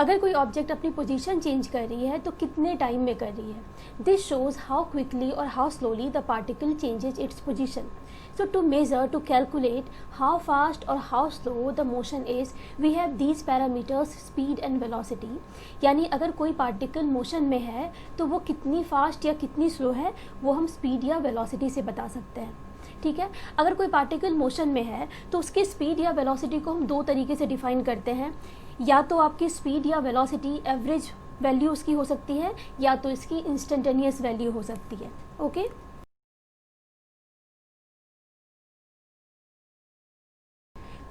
अगर कोई ऑब्जेक्ट अपनी पोजीशन चेंज कर रही है तो कितने टाइम में कर रही है. दिस शोज हाउ क्विकली और how slowly the particle changes its position. So to measure, to calculate how fast or how slow the motion is, we have these parameters speed and velocity. यानी अगर कोई particle motion में है तो वो कितनी fast या कितनी स्लो है वो हम स्पीड या वेलोसिटी से बता सकते हैं. ठीक है. अगर कोई पार्टिकल मोशन में है तो उसकी स्पीड या वेलोसिटी को हम दो तरीके से डिफाइन करते हैं. या तो आपकी स्पीड या वेलोसिटी एवरेज वैल्यू उसकी हो सकती है या तो इसकी इंस्टेंटेनियस वैल्यू हो सकती है. ओके.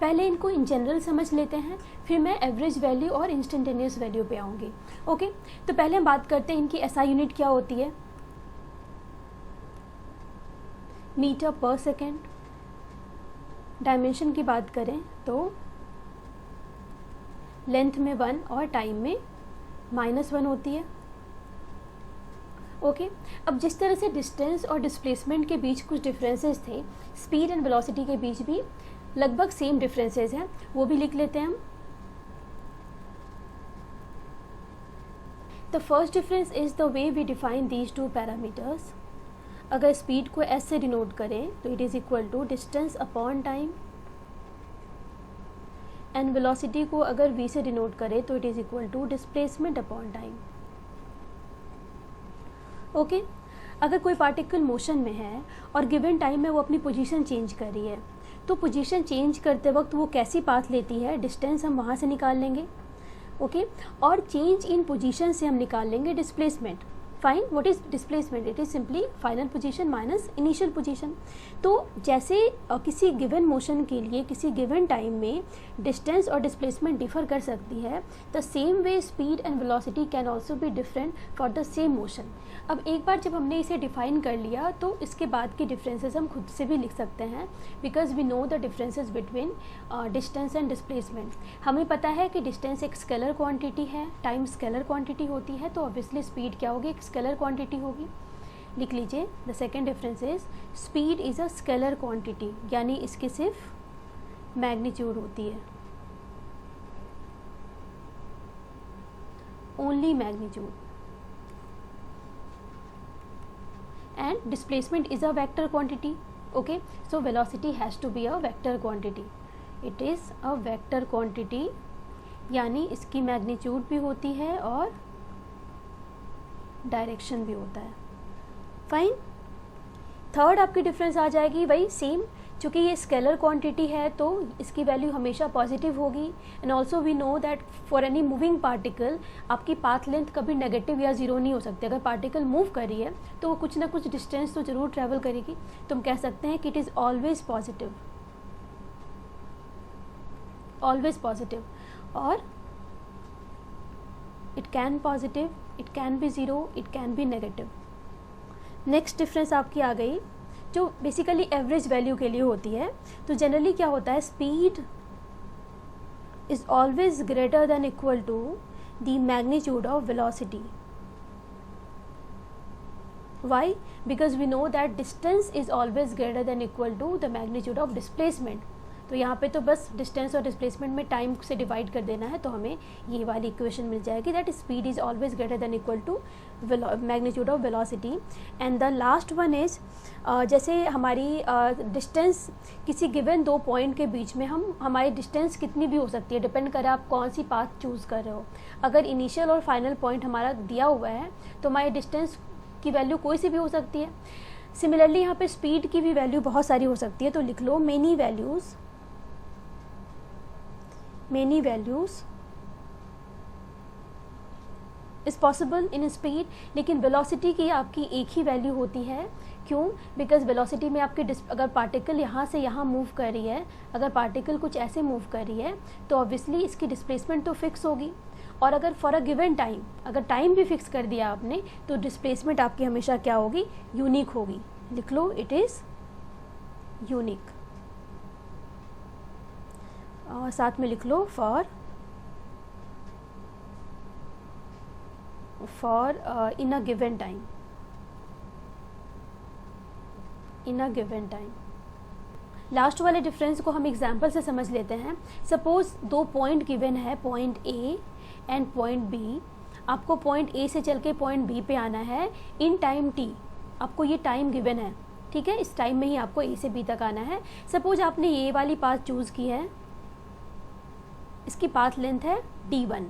पहले इनको इन जनरल समझ लेते हैं, फिर मैं एवरेज वैल्यू और इंस्टेंटेनियस वैल्यू पे आऊँगी. ओके. तो पहले हम बात करते हैं इनकी एसआई यूनिट क्या होती है. Metre per second. डायमेंशन की बात करें तो लेंथ में 1 और टाइम में -1 होती है. ओके. अब जिस तरह से डिस्टेंस और डिस्प्लेसमेंट के बीच कुछ डिफरेंसेस थे, स्पीड एंड वेलोसिटी के बीच भी लगभग सेम डिफरेंसेस हैं, वो भी लिख लेते हैं हम. The first difference is the way we define these two parameters. अगर स्पीड को एस से डिनोट करें तो it is equal to distance upon time, and velocity को अगर वी से डिनोट करें तो it is equal to displacement upon time. Okay. अगर कोई पार्टिकल मोशन में है और गिवन टाइम में वो अपनी पोजीशन चेंज कर रही है तो पोजीशन चेंज करते वक्त वो कैसी पाथ लेती है, डिस्टेंस हम वहाँ से निकाल लेंगे. ओके. और चेंज इन पोजीशन से हम निकाल लेंगे displacement. Fine. What is displacement? It is simply final position minus initial position. तो जैसे किसी गिवन मोशन के लिए किसी गिवन टाइम में डिस्टेंस और डिस्प्लेसमेंट डिफर कर सकती है, the same way speed and velocity can also be different for the same motion. अब एक बार जब हमने इसे डिफाइन कर लिया तो इसके बाद के डिफरेंसेस हम खुद से भी लिख सकते हैं, because we know the differences between distance and displacement. हमें पता है कि डिस्टेंस एक स्केलर क्वांटिटी है, टाइम स्केलर क्वांटिटी होती है, तो ऑब्वियसली स्पीड क्या होगी, एक स्केलर क्वांटिटी होगी. लिख लीजिए. The second difference is speed is a scalar quantity, यानी इसकी सिर्फ मैग्नीट्यूड होती है, only magnitude. And displacement is a vector quantity. Okay, so velocity has to be a vector quantity. It is a vector quantity, यानी इसकी magnitude भी होती है और डायरेक्शन भी होता है. फाइन. थर्ड आपकी डिफरेंस आ जाएगी वही सेम. चूँकि ये स्केलर क्वांटिटी है तो इसकी वैल्यू हमेशा पॉजिटिव होगी. And also we know that for any moving particle आपकी पाथ लेंथ कभी नेगेटिव या ज़ीरो नहीं हो सकती. अगर पार्टिकल मूव कर रही है तो वो कुछ ना कुछ डिस्टेंस तो ज़रूर ट्रैवल करेगी. तो हम कह सकते हैं कि it is always positive, always positive. और it can positive, it can be zero, it can be negative. Next difference आपकी आ गई जो बेसिकली एवरेज वैल्यू के लिए होती है. तो जनरली क्या होता है, speed is always greater than equal to the magnitude of velocity. Why? Because we know that distance is always greater than equal to the magnitude of displacement. तो यहाँ पे तो बस डिस्टेंस और डिस्प्लेसमेंट में टाइम से डिवाइड कर देना है, तो हमें ये वाली इक्वेशन मिल जाएगी that speed is always greater than equal to magnitude of velocity. And the last one is जैसे हमारी डिस्टेंस किसी गिवन दो पॉइंट के बीच में हमारी डिस्टेंस कितनी भी हो सकती है, डिपेंड करे आप कौन सी पाथ चूज़ कर रहे हो. अगर इनिशियल और फाइनल पॉइंट हमारा दिया हुआ है तो हमारी डिस्टेंस की वैल्यू कोई सी भी हो सकती है. सिमिलरली यहाँ पे स्पीड की भी वैल्यू बहुत सारी हो सकती है. तो लिख लो many values is possible in speed. लेकिन वेलोसिटी की आपकी एक ही वैल्यू होती है. क्यों? बिकॉज वेलोसिटी में आपकी अगर पार्टिकल यहाँ से यहाँ मूव कर रही है, अगर पार्टिकल कुछ ऐसे मूव कर रही है तो ऑब्वियसली इसकी डिस्प्लेसमेंट तो फिक्स होगी. और अगर फॉर अ गिवन टाइम, अगर टाइम भी फिक्स कर दिया आपने, तो डिस्प्लेसमेंट आपकी हमेशा क्या होगी, यूनिक होगी. लिख लो इट इज़ यूनिक. और साथ में लिख लो for in a given time. Last वाले डिफरेंस को हम एग्जाम्पल से समझ लेते हैं. सपोज दो पॉइंट गिवन है, point A and point B, आपको पॉइंट ए से चल के पॉइंट बी पे आना है इन टाइम टी, आपको ये टाइम गिवन है, ठीक है, इस टाइम में ही आपको ए से बी तक आना है। सपोज आपने ये वाली पाथ चूज़ की है, इसकी पाथ लेंथ है d1,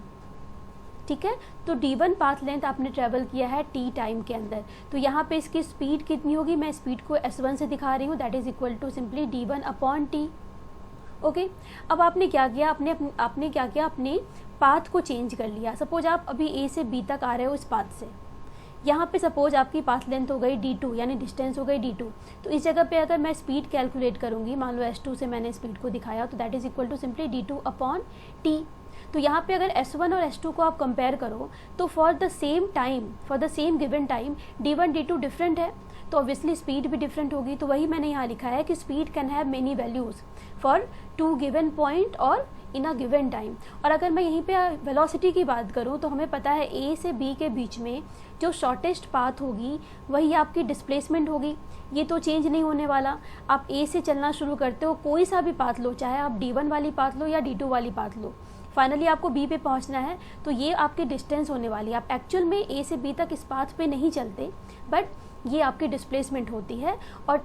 ठीक है, तो d1 पाथ लेंथ आपने ट्रेवल किया है t टाइम के अंदर, तो यहाँ पे इसकी स्पीड कितनी होगी, मैं स्पीड को s1 से दिखा रही हूँ, that is equal to simply d1 upon t। Okay, अब आपने क्या किया, आपने क्या किया, अपने पाथ को चेंज कर लिया। सपोज आप अभी ए से बी तक आ रहे हो इस पाथ से, यहाँ पे सपोज आपकी पाथ लेंथ हो गई d2 यानी डिस्टेंस हो गई d2, तो इस जगह पे अगर मैं स्पीड कैलकुलेट करूँगी, मान लो s2 से मैंने स्पीड को दिखाया, तो that is equal to simply d2 upon t। तो यहाँ पे अगर s1 और s2 को आप कंपेयर करो तो for the same given time d1 d2 different है, तो ऑब्वियसली स्पीड भी डिफरेंट होगी। तो वही मैंने यहाँ लिखा है कि speed can have many values for 2 given point और इन अ गिवन टाइम। और अगर मैं यहीं पे वेलोसिटी की बात करूँ तो हमें पता है ए से बी के बीच में जो शॉर्टेस्ट पाथ होगी वही आपकी डिस्प्लेसमेंट होगी, ये तो चेंज नहीं होने वाला। आप ए से चलना शुरू करते हो, कोई सा भी पाथ लो, चाहे आप d1 वाली पाथ लो या d2 वाली पाथ लो, फाइनली आपको बी पे पहुंचना है, तो ये आपकी डिस्टेंस होने वाली है। आप एक्चुअल में ए से बी तक इस पाथ पे नहीं चलते, बट ये आपकी डिस्प्लेसमेंट होती है और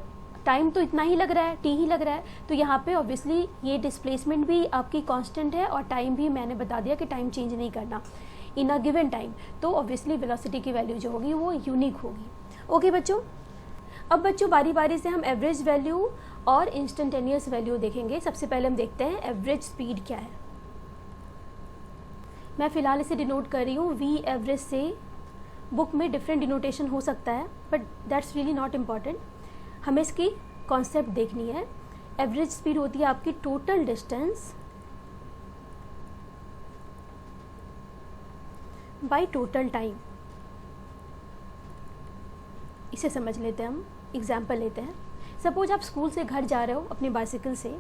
टाइम तो इतना ही लग रहा है, टी ही लग रहा है, तो यहाँ पे ऑब्वियसली ये डिस्प्लेसमेंट भी आपकी कांस्टेंट है और टाइम भी मैंने बता दिया कि टाइम चेंज नहीं करना इन अ गिवन टाइम, तो ऑब्वियसली वेलोसिटी की वैल्यू जो होगी वो यूनिक होगी। ओके बच्चों, अब बच्चों बारी बारी से हम एवरेज वैल्यू और इंस्टेंटेनियस वैल्यू देखेंगे। सबसे पहले हम देखते हैं एवरेज स्पीड क्या है। मैं फ़िलहाल इसे डिनोट कर रही हूँ वी एवरेज से, बुक में डिफरेंट डिनोटेशन हो सकता है but that's really not important, हमें इसकी कॉन्सेप्ट देखनी है। एवरेज स्पीड होती है आपकी total distance by total time. इसे समझ लेते हैं, हम एग्जाम्पल लेते हैं। सपोज आप स्कूल से घर जा रहे हो अपनी बाइसिकल से,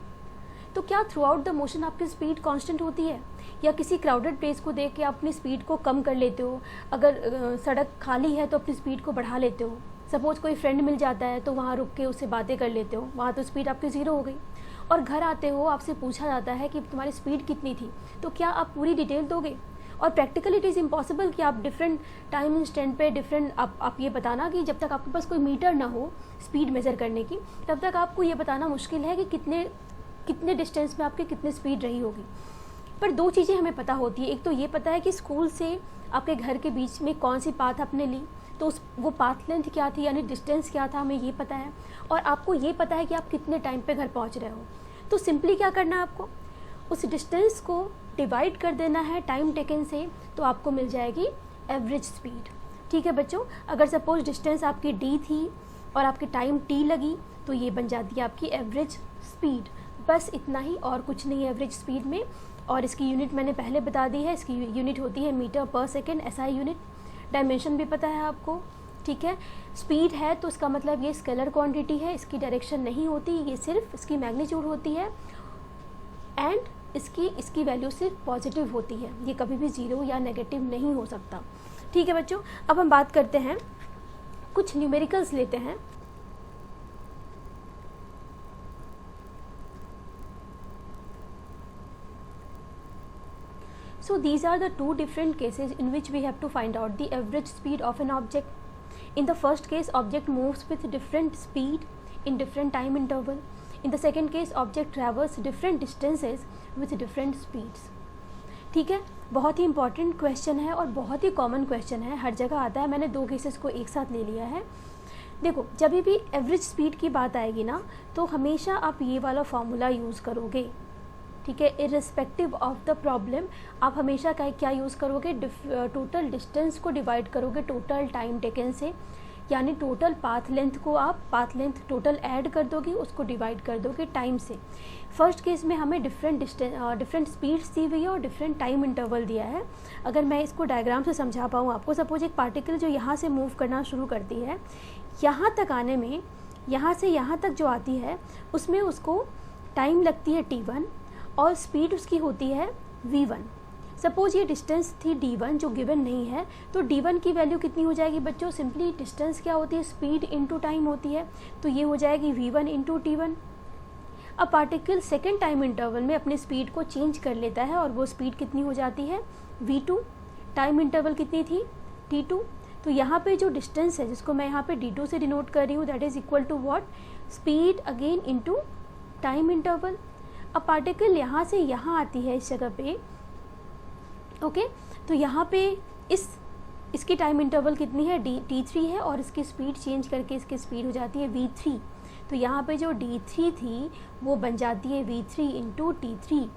तो क्या थ्रू आउट द मोशन आपकी स्पीड कांस्टेंट होती है, या किसी क्राउडेड प्लेस को देख के आप अपनी स्पीड को कम कर लेते हो, अगर सड़क खाली है तो अपनी स्पीड को बढ़ा लेते हो। सपोज कोई फ्रेंड मिल जाता है तो वहाँ रुक के उससे बातें कर लेते हो, वहाँ तो स्पीड आपकी ज़ीरो हो गई। और घर आते हो, आपसे पूछा जाता है कि तुम्हारी स्पीड कितनी थी, तो क्या आप पूरी डिटेल दोगे? और प्रैक्टिकली इट इज़ इम्पॉसिबल कि आप डिफरेंट टाइम इंस्टेंट पे डिफरेंट आप ये बताना कि जब तक आपके पास कोई मीटर ना हो स्पीड मेज़र करने की, तब तक आपको ये बताना मुश्किल है कि कितने डिस्टेंस में आपकी कितनी स्पीड रही होगी। पर दो चीज़ें हमें पता होती है, एक तो ये पता है कि स्कूल से आपके घर के बीच में कौन सी पाथ आपने ली, तो वो पाथ लेंथ क्या थी यानी डिस्टेंस क्या था, हमें ये पता है, और आपको ये पता है कि आप कितने टाइम पे घर पहुंच रहे हो। तो सिंपली क्या करना है, आपको उस डिस्टेंस को डिवाइड कर देना है टाइम टेकन से, तो आपको मिल जाएगी एवरेज स्पीड। ठीक है बच्चों, अगर सपोज डिस्टेंस आपकी d थी और आपकी टाइम t लगी, तो ये बन जाती है आपकी एवरेज स्पीड। बस इतना ही, और कुछ नहीं है एवरेज स्पीड में। और इसकी यूनिट मैंने पहले बता दी है, इसकी यूनिट होती है metre per second, SI unit. Dimension भी पता है आपको, ठीक है। स्पीड है तो इसका मतलब ये स्केलर क्वांटिटी है, इसकी डायरेक्शन नहीं होती, ये सिर्फ इसकी मैग्नीट्यूड होती है, एंड इसकी वैल्यू सिर्फ पॉजिटिव होती है, ये कभी भी ज़ीरो या नेगेटिव नहीं हो सकता। ठीक है बच्चों, अब हम बात करते हैं, कुछ न्यूमेरिकल्स लेते हैं। So these are the two different cases in which we have to find out the average speed of an object. In the first case, object moves with different speed in different time interval. In the second case, object travels different distances with different speeds. ठीक है, बहुत ही important question है और बहुत ही common question है, हर जगह आता है। मैंने दो केसेस को एक साथ ले लिया है। देखो, जब भी एवरेज स्पीड की बात आएगी ना, तो हमेशा आप ये वाला फॉर्मूला यूज़ करोगे, ठीक है। इर्रिस्पेक्टिव ऑफ द प्रॉब्लम आप हमेशा क्या यूज़ करोगे, टोटल डिस्टेंस को डिवाइड करोगे टोटल टाइम टेकन से, यानी टोटल पाथ लेंथ को आप पाथ लेंथ टोटल ऐड कर दोगे, उसको डिवाइड कर दोगे टाइम से। फर्स्ट केस में हमें डिफरेंट स्पीड्स दी हुई है और डिफरेंट टाइम इंटरवल दिया है। अगर मैं इसको डायग्राम से समझा पाऊँ आपको, सपोज एक पार्टिकल जो यहाँ से मूव करना शुरू करती है, यहाँ तक आने में, यहाँ से यहाँ तक जो आती है, उसमें उसको टाइम लगती है t1 और स्पीड उसकी होती है v1। सपोज ये डिस्टेंस थी d1 जो गिवन नहीं है, तो d1 की वैल्यू कितनी हो जाएगी बच्चों, सिंपली डिस्टेंस क्या होती है, स्पीड इनटू टाइम होती है, तो ये हो जाएगी v1 इंटू t1। अब पार्टिकल सेकेंड टाइम इंटरवल में अपनी स्पीड को चेंज कर लेता है और वो स्पीड कितनी हो जाती है, v2, टाइम इंटरवल कितनी थी t2। तो यहाँ पे जो डिस्टेंस है जिसको मैं यहाँ पे d2 से डिनोट कर रही हूँ, that is equal to what, speed again into time interval. अब पार्टिकल यहाँ से यहाँ आती है इस जगह पे, ओके। तो यहाँ पे इसकी टाइम इंटरवल कितनी है, t3 है, और इसकी स्पीड चेंज करके इसकी स्पीड हो जाती है v3। तो यहाँ पे जो d3 थी वो बन जाती है v3 into t3,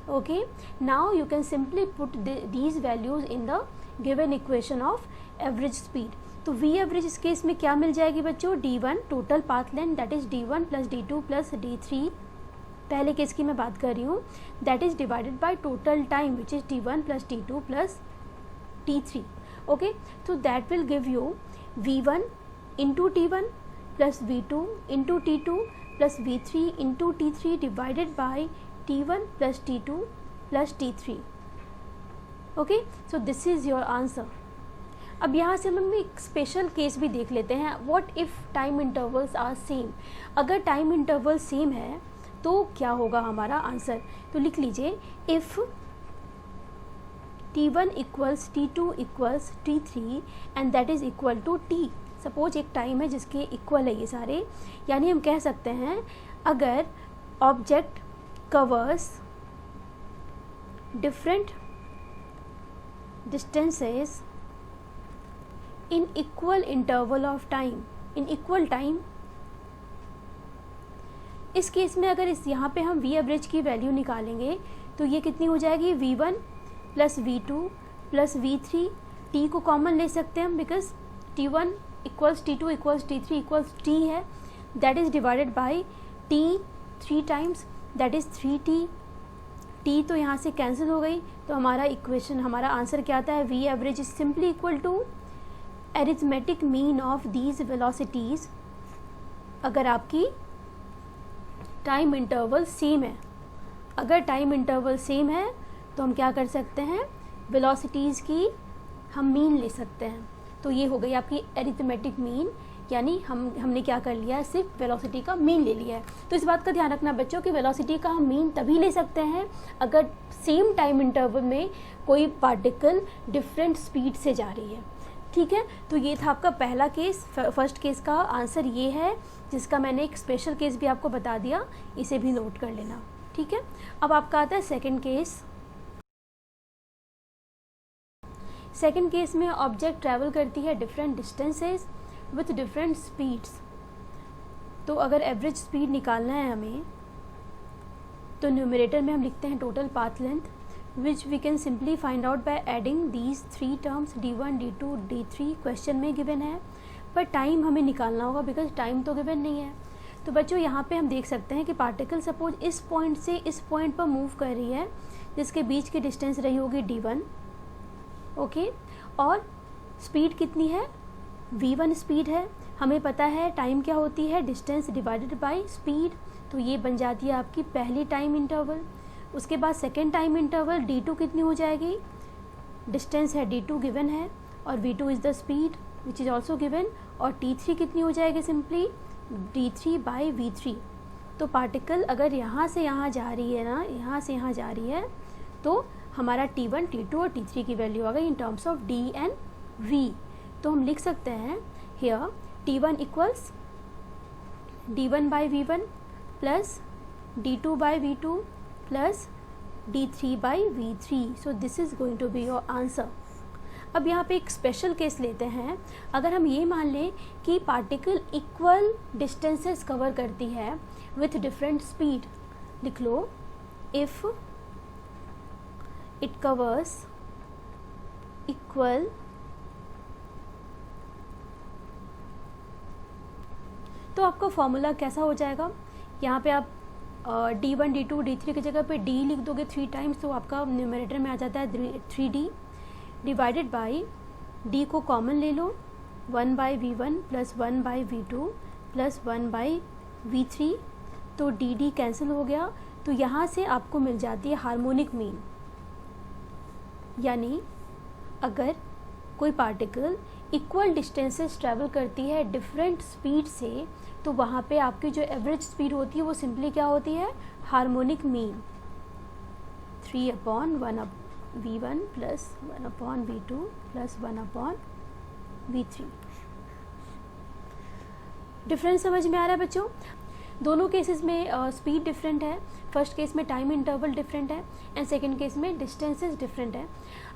okay. Now you can simply put these values in the given equation of average speed. तो v एवरेज इस केस में क्या मिल जाएगी बच्चों, d1 total path length, that is d1 plus d2 plus d3, पहले केस की मैं बात कर रही हूँ, that is divided by total time which is d1 plus d2 plus t3, okay. तो that will give you v1 into t1 plus v2 into t2 plus v3 into t3 divided by t1 plus t2 plus t3, okay. So this is your answer. अब यहाँ से हम एक special case भी देख लेते हैं, what if time intervals are same. अगर टाइम इंटरवल सेम है तो क्या होगा हमारा आंसर, तो लिख लीजिए, if t1 equals t2 equals t3 and that is equal to t। Suppose एक टाइम है जिसके इक्वल है ये सारे, यानी हम कह सकते हैं अगर object covers different distances in equal interval of time, in equal time, इस केस में अगर इस यहाँ पे हम v एवरेज की वैल्यू निकालेंगे तो ये कितनी हो जाएगी, v1 plus v2 plus v3, t को कॉमन ले सकते हैं हम because t1 equals t2 equals t3 equals t है, that is divided by t 3 times, that is 3t। t तो यहाँ से कैंसिल हो गई, तो हमारा इक्वेशन, हमारा आंसर क्या आता है, v average is simply equal to arithmetic mean of these velocities. अगर आपकी टाइम इंटरवल सेम है, अगर टाइम इंटरवल सेम है तो हम क्या कर सकते हैं, वेलोसिटीज़ की हम मीन ले सकते हैं। तो ये हो गई आपकी एरिथमेटिक मीन, यानी हमने क्या कर लिया है, सिर्फ वेलोसिटी का मीन ले लिया है। तो इस बात का ध्यान रखना बच्चों कि वेलोसिटी का हम मीन तभी ले सकते हैं अगर सेम टाइम इंटरवल में कोई पार्टिकल डिफरेंट स्पीड से जा रही है, ठीक है। तो ये था आपका पहला केस। फर्स्ट केस का आंसर ये है, जिसका मैंने एक स्पेशल केस भी आपको बता दिया, इसे भी नोट कर लेना, ठीक है। अब आपका आता है सेकंड केस। सेकंड केस में ऑब्जेक्ट ट्रैवल करती है different distances with different speeds. तो अगर एवरेज स्पीड निकालना है हमें तो न्यूमरेटर में हम लिखते हैं total path length, which we can simply find out by adding these three terms d1, d2, d3 question में गिवन है, पर टाइम हमें निकालना होगा बिकॉज टाइम तो गिवन नहीं है। तो बच्चों यहाँ पे हम देख सकते हैं कि पार्टिकल सपोज इस पॉइंट से इस पॉइंट पर मूव कर रही है, जिसके बीच की डिस्टेंस रही होगी d1, ओके, और स्पीड कितनी है, v1 स्पीड है। हमें पता है टाइम क्या होती है, डिस्टेंस डिवाइडेड बाय स्पीड, तो ये बन जाती है आपकी पहली टाइम इंटरवल। उसके बाद सेकेंड टाइम इंटरवल d2 कितनी हो जाएगी, डिस्टेंस है d2 गिवन है और v2 is the speed which is also given, और t3 कितनी हो जाएगी, सिंपली d3 बाई v3। तो पार्टिकल अगर यहाँ से यहाँ जा रही है ना, यहाँ से यहाँ जा रही है, तो हमारा t1, t2 और t3 की वैल्यू आ गई in terms of d and v। तो हम लिख सकते हैं here t1 equals d1 by v1 plus d2 by v2 plus d3 by v3। So this is going to be your answer. अब यहाँ पे एक स्पेशल केस लेते हैं। अगर हम ये मान लें कि पार्टिकल इक्वल डिस्टेंसेस कवर करती है विथ डिफरेंट स्पीड, लिख लो, इफ़ इट कवर्स इक्वल, तो आपका फॉर्मूला कैसा हो जाएगा, यहाँ पे आप d1, d2, d3 की जगह पे d लिख दोगे 3 टाइम्स, तो आपका न्यूमरेटर में आ जाता है 3d डिवाइडेड बाई d को कॉमन ले लो, 1 by v1 plus 1 by v2 plus 1 by v3, तो dd कैंसिल हो गया। तो यहाँ से आपको मिल जाती है हार्मोनिक मीन, यानी अगर कोई पार्टिकल इक्वल डिस्टेंसेस ट्रैवल करती है डिफरेंट स्पीड से, तो वहाँ पे आपकी जो एवरेज स्पीड होती है वो सिंपली क्या होती है, harmonic mean 3/1 v1 plus 1/v2 plus 1/v3। Difference समझ में आ रहा है बच्चों? दोनों केसेस में स्पीड डिफरेंट है। फर्स्ट केस में टाइम इंटरवल डिफरेंट है एंड सेकंड केस में डिस्टेंसेस डिफरेंट है।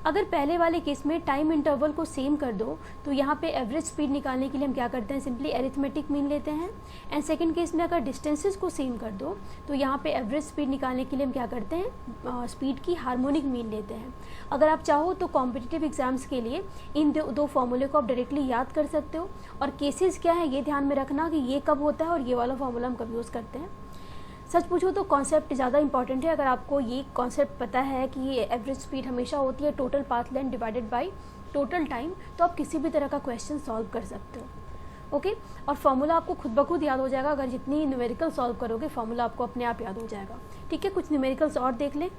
अगर पहले वाले केस में टाइम इंटरवल को सेम कर दो तो यहाँ पे एवरेज स्पीड निकालने के लिए हम क्या करते हैं, सिंपली एरिथमेटिक मीन लेते हैं। एंड सेकंड केस में अगर डिस्टेंसेस को सेम कर दो तो यहाँ पे एवरेज स्पीड निकालने के लिए हम क्या करते हैं, स्पीड की हार्मोनिक मीन लेते हैं। अगर आप चाहो तो कॉम्पिटिटिव एग्जाम्स के लिए इन दो फॉर्मूले को आप डायरेक्टली याद कर सकते हो। और केसेस क्या है ये ध्यान में रखना कि ये कब होता है और ये वाला फॉर्मूला हम कब यूज़ करते हैं। सच पूछो तो कॉन्सेप्ट ज़्यादा इंपॉर्टेंट है। अगर आपको ये कॉन्सेप्ट पता है कि ये एवरेज स्पीड हमेशा होती है total path length divided by total time, तो आप किसी भी तरह का क्वेश्चन सॉल्व कर सकते हो। ओके, और फॉर्मूला आपको खुद ब खुद याद हो जाएगा। अगर जितनी न्यूमेरिकल सॉल्व करोगे फॉर्मूला आपको अपने आप याद हो जाएगा। ठीक है, कुछ न्यूमेरिकल्स और देख लें।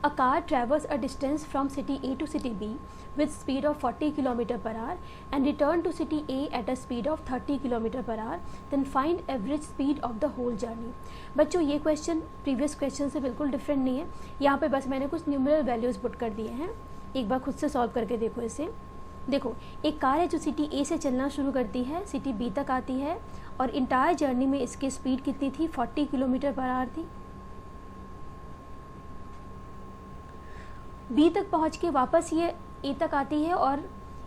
A car travels a distance from city A to city B with speed of 40 km per hour and return to city A at a speed of 30 km per hour. Then find average speed of the whole journey. बच्चों ये question previous question से बिल्कुल different नहीं है। यहाँ पे बस मैंने कुछ न्यूमेरल वैल्यूज़ पुट कर दिए हैं। एक बार खुद से सॉल्व करके देखो इसे। देखो, एक कार है जो सिटी ए से चलना शुरू करती है, सिटी बी तक आती है और इंटायर जर्नी में इसकी स्पीड कितनी थी, 40 किलोमीटर पर आवर थी। बी तक पहुंच के वापस ये ए तक आती है और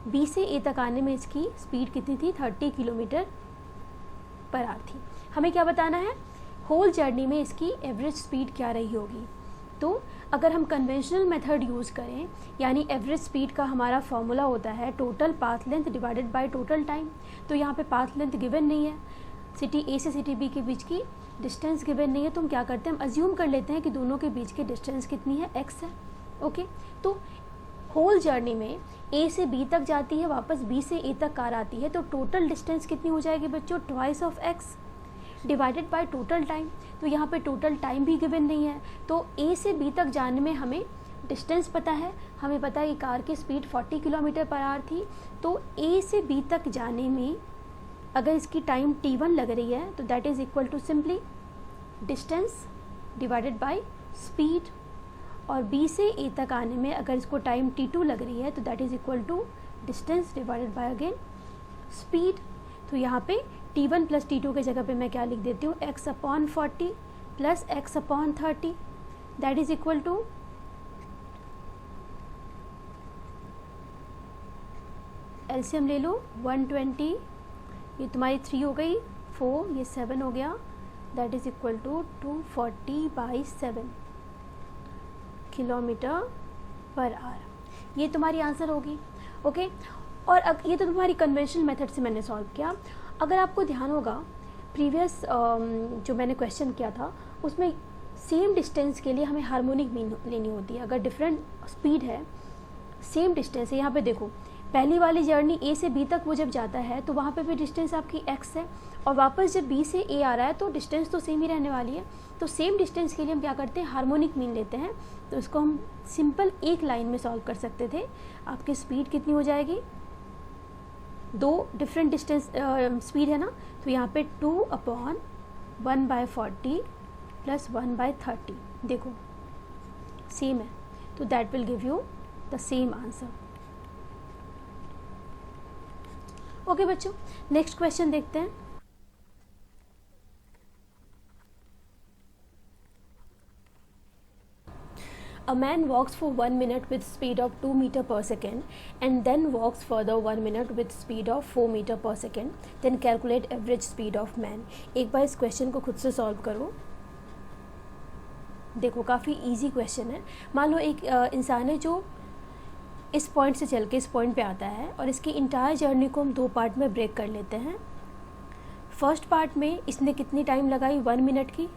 बी से ए तक आने में इसकी स्पीड कितनी थी, 30 किलोमीटर पर आवर थी। हमें क्या बताना है, होल जर्नी में इसकी एवरेज स्पीड क्या रही होगी। तो अगर हम कन्वेंशनल मेथड यूज़ करें, यानी एवरेज स्पीड का हमारा फॉर्मूला होता है total path length divided by total time. तो यहाँ पे पाथ लेंथ गिवन नहीं है, सिटी ए से सिटी बी के बीच की डिस्टेंस गिवन नहीं है, तो हम क्या करते हैं, हम अज्यूम कर लेते हैं कि दोनों के बीच की डिस्टेंस कितनी है, x है। ओके, तो होल जर्नी में ए से बी तक जाती है, वापस बी से ए तक कार आती है, तो टोटल डिस्टेंस कितनी हो जाएगी बच्चों, twice of x divided by total time. तो यहाँ पे टोटल टाइम भी गिवन नहीं है, तो ए से बी तक जाने में हमें डिस्टेंस पता है, हमें पता है कि कार की स्पीड 40 किलोमीटर पर आवर थी। तो ए से बी तक जाने में अगर इसकी टाइम t1 लग रही है तो that is equal to simply distance divided by speed, और बी से ए तक आने में अगर इसको टाइम t2 लग रही है तो that is equal to distance divided by again speed. तो यहाँ पे t1 प्लस t2 के जगह पे मैं क्या लिख देती हूँ, x/40 plus x/30 that is equal to LCM ले लो 120, ये तुम्हारी 3 हो गई, 4 ये 7 हो गया, that is equal to 240/7 kilometre per hour. ये तुम्हारी आंसर होगी। ओके, और ये तो तुम्हारी कन्वेंशनल मेथड से मैंने सॉल्व किया। अगर आपको ध्यान होगा प्रीवियस जो मैंने क्वेश्चन किया था उसमें सेम डिस्टेंस के लिए हमें हार्मोनिक मीन लेनी होती है। अगर डिफरेंट स्पीड है, सेम डिस्टेंस है, यहाँ पे देखो पहली वाली जर्नी ए से बी तक वो जब जाता है तो वहाँ पे भी डिस्टेंस आपकी x है, और वापस जब बी से ए आ रहा है तो डिस्टेंस तो सेम ही रहने वाली है। तो सेम डिस्टेंस के लिए हम क्या करते हैं, हार्मोनिक मीन लेते हैं। तो इसको हम सिंपल एक लाइन में सॉल्व कर सकते थे। आपकी स्पीड कितनी हो जाएगी, दो डिफरेंट डिस्टेंस स्पीड है ना, तो यहाँ पे 2/1/40 प्लस 1/30 देखो सेम है, तो that will give you the same answer. Okay बच्चों, नेक्स्ट क्वेश्चन देखते हैं। A man walks for 1 minute with speed of 2 meter per second and then walks further 1 minute with speed of 4 meter per second. Then calculate average speed of man. एक बार इस question को खुद से solve करो। देखो काफ़ी इजी क्वेश्चन है। मान लो एक इंसान है जो इस पॉइंट से चल के इस पॉइंट पे आता है और इसकी इंटायर जर्नी को हम दो पार्ट में ब्रेक कर लेते हैं। फर्स्ट पार्ट में इसने कितनी टाइम लगाई, 1 मिनट की,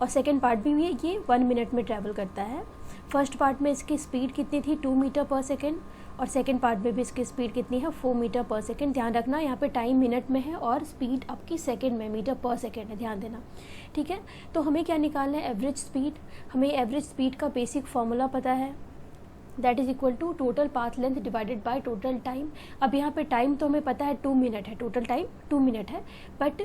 और सेकेंड पार्ट भी ये 1 मिनट में ट्रैवल करता है। फर्स्ट पार्ट में इसकी स्पीड कितनी थी, 2 मीटर पर सेकेंड, और सेकेंड पार्ट में भी इसकी स्पीड कितनी है, 4 मीटर पर सेकेंड। ध्यान रखना यहाँ पे टाइम मिनट में है और स्पीड आपकी सेकेंड में, मीटर पर सेकेंड है, ध्यान देना। ठीक है, तो हमें क्या निकालना है, एवरेज स्पीड। हमें एवरेज स्पीड का बेसिक फॉर्मूला पता है, that is equal to total path length divided by total time. अब यहाँ पे टाइम तो हमें पता है 2 मिनट है, टोटल टाइम 2 मिनट है, बट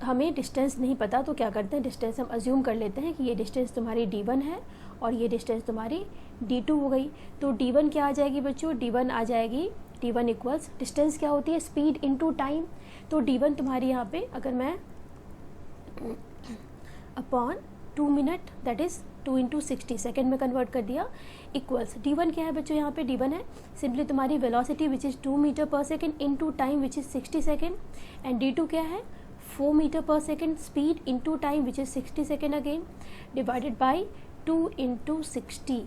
हमें डिस्टेंस नहीं पता, तो क्या करते हैं डिस्टेंस हम अज्यूम कर लेते हैं कि ये डिस्टेंस तुम्हारी d1 है और ये डिस्टेंस तुम्हारी d2 हो गई। तो d1 क्या आ जाएगी बच्चों, d1 आ जाएगी, d1 इक्वल्स डिस्टेंस क्या होती है, स्पीड इनटू टाइम। तो d1 तुम्हारी यहाँ पे अगर मैं upon 2 minute that is 2 into 60 second में कन्वर्ट कर दिया, इक्वल्स d1 क्या है बच्चों, यहाँ पे d1 है सिंपली तुम्हारी velocity which is 2 metre per second into time which is 60 second, and d2 क्या है 4 metre per second speed into time which is 60 second again, divided by 2 into 60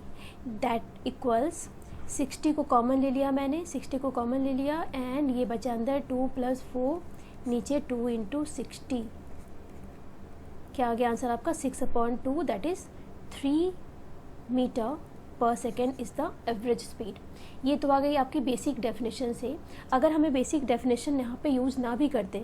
that equals 60 को कॉमन ले लिया मैंने, 60 को common ले लिया एंड ये बचा अंदर 2 + 4 नीचे 2 इंटू 60, क्या आ गया आंसर आपका 6/2 that is 3 metre per second is the average speed. ये तो आ गई आपकी बेसिक डेफिनेशन से। अगर हमें बेसिक डेफिनेशन यहाँ पे यूज़ ना भी करते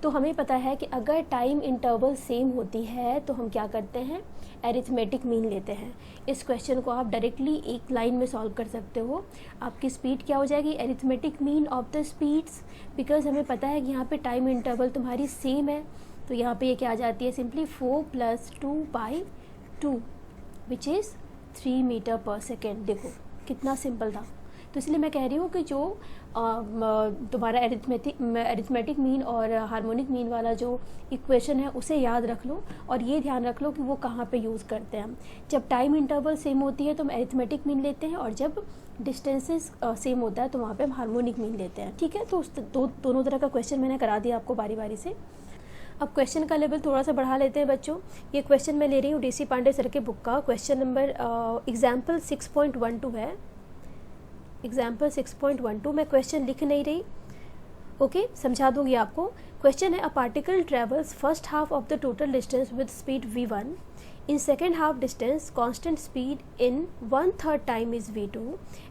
तो हमें पता है कि अगर टाइम इंटरवल सेम होती है तो हम क्या करते हैं, एरिथमेटिक मीन लेते हैं। इस क्वेश्चन को आप डायरेक्टली एक लाइन में सॉल्व कर सकते हो। आपकी स्पीड क्या हो जाएगी, arithmetic mean of the speeds, because हमें पता है कि यहाँ पे टाइम इंटरवल तुम्हारी सेम है, तो यहाँ पे ये क्या आ जाती है simply 4 + 2/2 which is 3 metre per second. देखो कितना सिंपल था। तो इसलिए मैं कह रही हूँ कि जो तुम्हारा एरिथमेटिक मीन और हार्मोनिक मीन वाला जो इक्वेशन है उसे याद रख लो, और ये ध्यान रख लो कि वो कहाँ पे यूज़ करते हैं हम। जब टाइम इंटरवल सेम होती है तो हम एरिथमेटिक मीन लेते हैं, और जब डिस्टेंसेस सेम होता है तो वहाँ पे हम हार्मोनिक मीन लेते हैं। ठीक है, तो दोनों तरह का क्वेश्चन मैंने करा दिया आपको बारी बारी से। अब क्वेश्चन का लेवल थोड़ा सा बढ़ा लेते हैं बच्चों। ये क्वेश्चन मैं ले रही हूँ DC पांडे सर के बुक का, क्वेश्चन नंबर एग्जाम्पल 6.12 है, एग्जाम्पल 6.12। मैं क्वेश्चन लिख नहीं रही, ओके समझा दूंगी आपको। क्वेश्चन है, a particle travels first half of the total distance with speed v1, in second half distance constant speed in 1/3 time is v2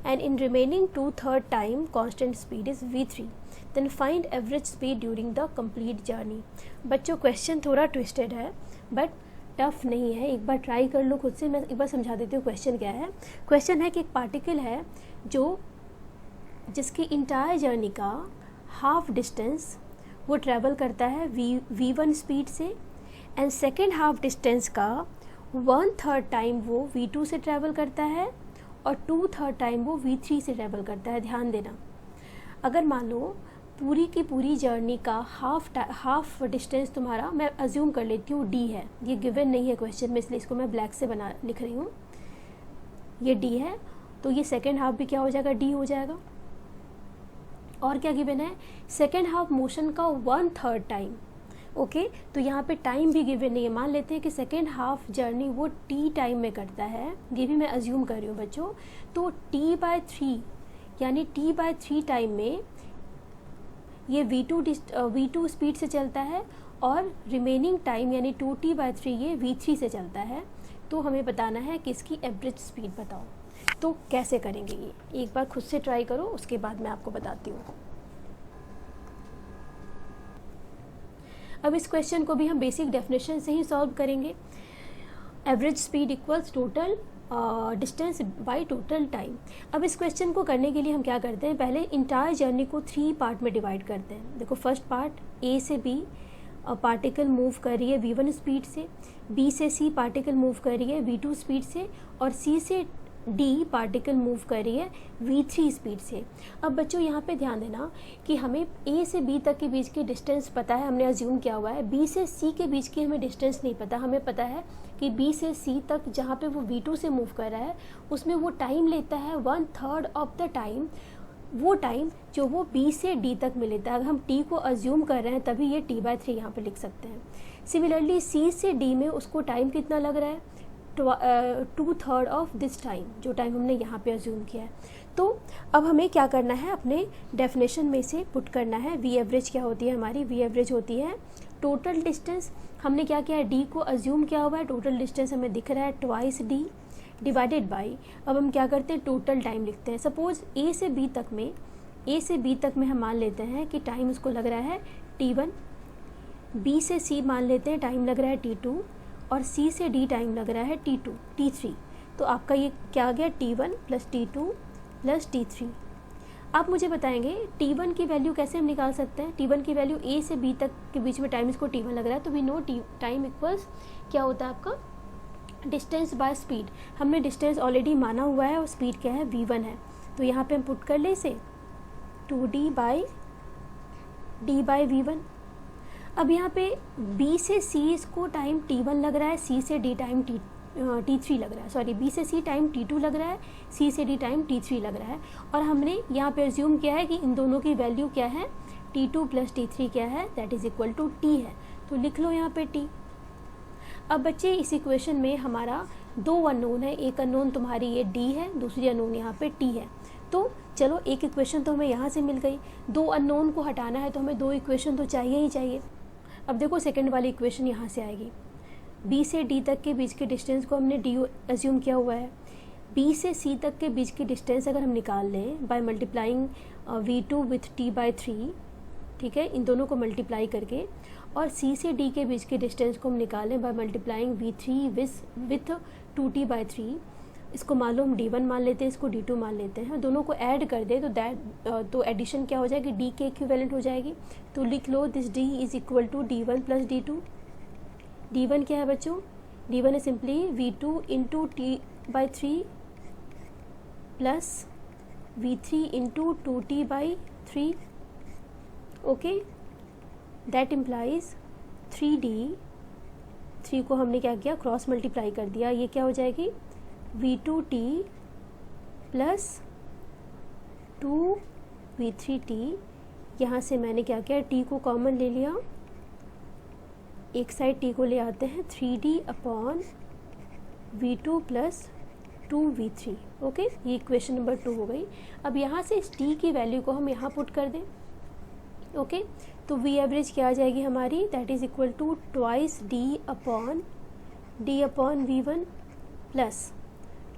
and in remaining 2/3 time constant speed is v3, then find average speed during the complete journey। बच्चों question थोड़ा twisted है but tough नहीं है, एक बार try कर लो खुद से। मैं एक बार समझा देती हूँ क्वेश्चन क्या है। क्वेश्चन है कि एक पार्टिकल है जिसकी इंटायर जर्नी का हाफ डिस्टेंस वो ट्रैवल करता है v1 स्पीड से, एंड सेकेंड हाफ डिस्टेंस का 1/3 टाइम वो v2 से ट्रैवल करता है और 2/3 टाइम वो v3 से ट्रैवल करता है। ध्यान देना, अगर मान लो पूरी की पूरी जर्नी का हाफ डिस्टेंस तुम्हारा, मैं अज्यूम कर लेती हूँ d है, ये गिवन नहीं है क्वेश्चन में इसलिए इसको मैं ब्लैक से लिख रही हूँ, ये d है, तो ये सेकेंड हाफ भी क्या हो जाएगा, d हो जाएगा। और क्या गिवन है, सेकेंड हाफ मोशन का 1/3 टाइम, ओके तो यहाँ पे टाइम भी गिवन नहीं है। मान लेते हैं कि सेकेंड हाफ जर्नी वो t टाइम में करता है, ये भी मैं अज्यूम कर रही हूँ बच्चों। तो t/3 यानी t/3 टाइम में ये v2 स्पीड से चलता है और रिमेनिंग टाइम यानी 2t/3 ये v3 से चलता है। तो हमें बताना है कि इसकी एवरेज स्पीड बताओ। तो कैसे करेंगे ये, एक बार खुद से ट्राई करो, उसके बाद मैं आपको बताती हूँ। अब इस क्वेश्चन को भी हम बेसिक डेफिनेशन से ही सॉल्व करेंगे। Average speed equals total distance by total time. अब इस क्वेश्चन को करने के लिए हम क्या करते हैं, पहले इंटायर जर्नी को 3 पार्ट में डिवाइड करते हैं। देखो फर्स्ट पार्ट A से B पार्टिकल मूव कर रही है v1 स्पीड से, B से C पार्टिकल मूव कर रही है v2 स्पीड से, और C से D पार्टिकल मूव कर रही है v3 स्पीड से। अब बच्चों यहाँ पे ध्यान देना कि हमें A से B तक के बीच की डिस्टेंस पता है, हमने अज्यूम किया हुआ है। B से C के बीच की हमें डिस्टेंस नहीं पता, हमें पता है कि B से C तक जहाँ पे वो v2 से मूव कर रहा है उसमें वो टाइम लेता है 1/3 ऑफ द टाइम, वो टाइम जो वो B से D तक में लेता है। अगर हम T को अज्यूम कर रहे हैं तभी ये t/3 यहाँ पे लिख सकते हैं। सिमिलरली C से D में उसको टाइम कितना लग रहा है, 2/3 ऑफ दिस टाइम, जो टाइम हमने यहाँ पे अज्यूम किया है। तो अब हमें क्या करना है, अपने डेफिनेशन में से पुट करना है। वी एवरेज क्या होती है हमारी, वी एवरेज होती है टोटल डिस्टेंस। हमने क्या किया है, D को अज्यूम किया हुआ है, टोटल डिस्टेंस हमें दिख रहा है ट्वाइस D डिवाइडेड बाई, अब हम क्या करते हैं टोटल टाइम लिखते हैं। सपोज A से B तक में हम मान लेते हैं कि टाइम उसको लग रहा है T1, B से C मान लेते हैं टाइम लग रहा है T2, और C से D टाइम लग रहा है T3। तो आपका ये क्या आ गया, T1 plus T2 plus T3। आप मुझे बताएंगे T1 की वैल्यू कैसे हम निकाल सकते हैं। T1 की वैल्यू A से B तक के बीच में टाइम इसको T1 लग रहा है, तो वी नो टाइम इक्वल्स क्या होता है आपका डिस्टेंस बाय स्पीड। हमने डिस्टेंस ऑलरेडी माना हुआ है और स्पीड क्या है, v1 है। तो यहाँ पे हम पुट कर ले इसे 2d बाई v1। अब यहाँ पे B से C इसको टाइम T1 लग रहा है, C से D टाइम T3 लग रहा है, सॉरी B से C टाइम T2 लग रहा है, C से D टाइम T3 लग रहा है। और हमने यहाँ पे अज्यूम किया है कि इन दोनों की वैल्यू क्या है, T2 प्लस T3 क्या है, that is equal to T है। तो लिख लो यहाँ पे T। अब बच्चे इस इक्वेशन में हमारा दो अननोन है, एक अननोन तुम्हारी ये D है, दूसरी अननोन यहाँ पे T है। तो चलो एक इक्वेशन तो हमें यहाँ से मिल गई, दो अननोन को हटाना है तो हमें दो इक्वेशन तो चाहिए ही चाहिए। अब देखो सेकंड वाली इक्वेशन यहाँ से आएगी, B से D तक के बीच के डिस्टेंस को हमने D एज्यूम किया हुआ है। B से C तक के बीच की डिस्टेंस अगर हम निकाल लें by multiplying V2 with T by 3, ठीक है, इन दोनों को मल्टीप्लाई करके, और C से D के बीच के डिस्टेंस को हम निकालें by multiplying V3 with 2T by 3, इसको मान लो हम D1 मान लेते हैं, इसको D2 मान लेते हैं, दोनों को ऐड कर दे तो एडिशन क्या हो जाएगी, D के इक्विवेलेंट हो जाएगी। तो लिख लो this D is equal to D1 plus D2। D1 क्या है बच्चों, D1 है simply V2 into T by 3 plus V3 into 2T by 3। Okay, that implies 3D, 3 को हमने क्या किया, क्रॉस मल्टीप्लाई कर दिया, ये क्या हो जाएगी V2T प्लस 2V3T। यहाँ से मैंने क्या किया, T को कॉमन ले लिया, एक साइड T को ले आते हैं, 3D upon V2 plus 2V3। Okay, ये इक्वेशन नंबर 2 हो गई। अब यहाँ से इस T की वैल्यू को हम यहाँ पुट कर दें। ओके, तो V एवरेज क्या आ जाएगी हमारी, that is equal to twice D upon V1 plus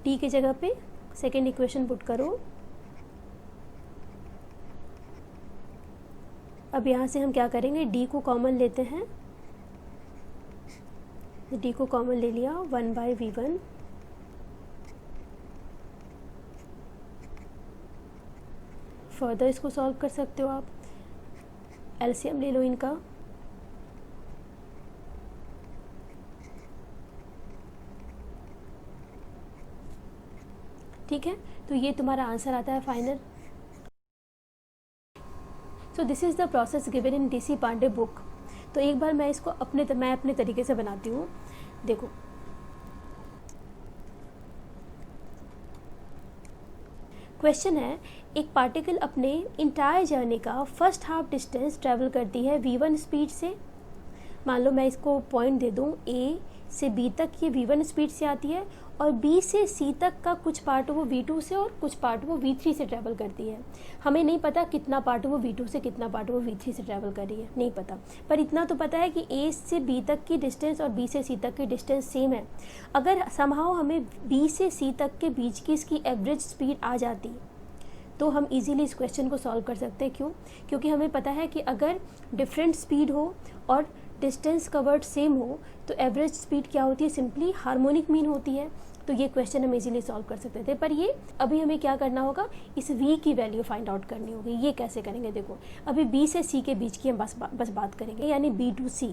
T की जगह पे सेकेंड इक्वेशन पुट करो। अब यहाँ से हम क्या करेंगे, D को कॉमन लेते हैं, D को कॉमन ले लिया, 1 बाई V1 फर्दर इसको सॉल्व कर सकते हो आप, एलसीएम ले लो इनका। ठीक है, तो ये तुम्हारा आंसर आता है final. So this is the process given in DC Pandey book. तो एक बार मैं इसको मैं अपने तरीके से बनाती हूँ। देखो, क्वेश्चन है, एक पार्टिकल अपने इंटायर जर्नी का फर्स्ट हाफ डिस्टेंस ट्रैवल करती है V1 स्पीड से। मान लो मैं इसको पॉइंट दे दूँ, A से B तक ये V1 स्पीड से आती है, और B से C तक का कुछ पार्ट वो V2 से और कुछ पार्ट वो V3 से ट्रैवल करती है। हमें नहीं पता कितना पार्ट वो V2 से, कितना पार्ट वो V3 से ट्रैवल कर रही है, नहीं पता, पर इतना तो पता है कि A से B तक की डिस्टेंस और B से C तक की डिस्टेंस सेम है। अगर समहाउ हमें B से C तक के बीच की इसकी एवरेज स्पीड आ जाती तो हम इजीली इस क्वेश्चन को सॉल्व कर सकते हैं। क्यों? क्योंकि हमें पता है कि अगर डिफरेंट स्पीड हो और डिस्टेंस कवर्ड सेम हो तो एवरेज स्पीड क्या होती है, सिंपली हार्मोनिक मीन होती है। तो ये क्वेश्चन हम इजीली सॉल्व कर सकते थे, पर ये अभी हमें क्या करना होगा, इस V की वैल्यू फाइंड आउट करनी होगी। ये कैसे करेंगे, देखो अभी B से C के बीच की हम बस बात करेंगे, यानी B to C।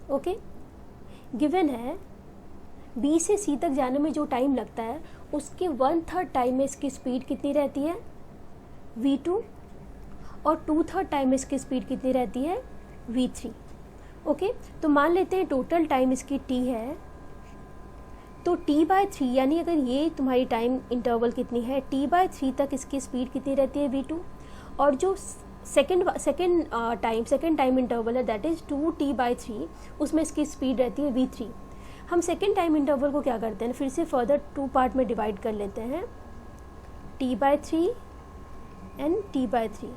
Okay, given है B से C तक जाने में जो टाइम लगता है उसके 1/3 टाइम में इसकी स्पीड कितनी रहती है, V2, और 2/3 टाइम में इसकी स्पीड कितनी रहती है, V3। ओके, तो मान लेते हैं टोटल टाइम इसकी T है, तो T/3 यानी अगर ये तुम्हारी टाइम इंटरवल कितनी है, T/3 तक इसकी स्पीड कितनी रहती है, V2, और जो सेकेंड टाइम इंटरवल है दैट इज़ 2T/3, उसमें इसकी स्पीड रहती है V3। हम सेकेंड टाइम इंटरवल को क्या करते हैं, फिर से फर्दर 2 पार्ट में डिवाइड कर लेते हैं, T/3 एंड T/3।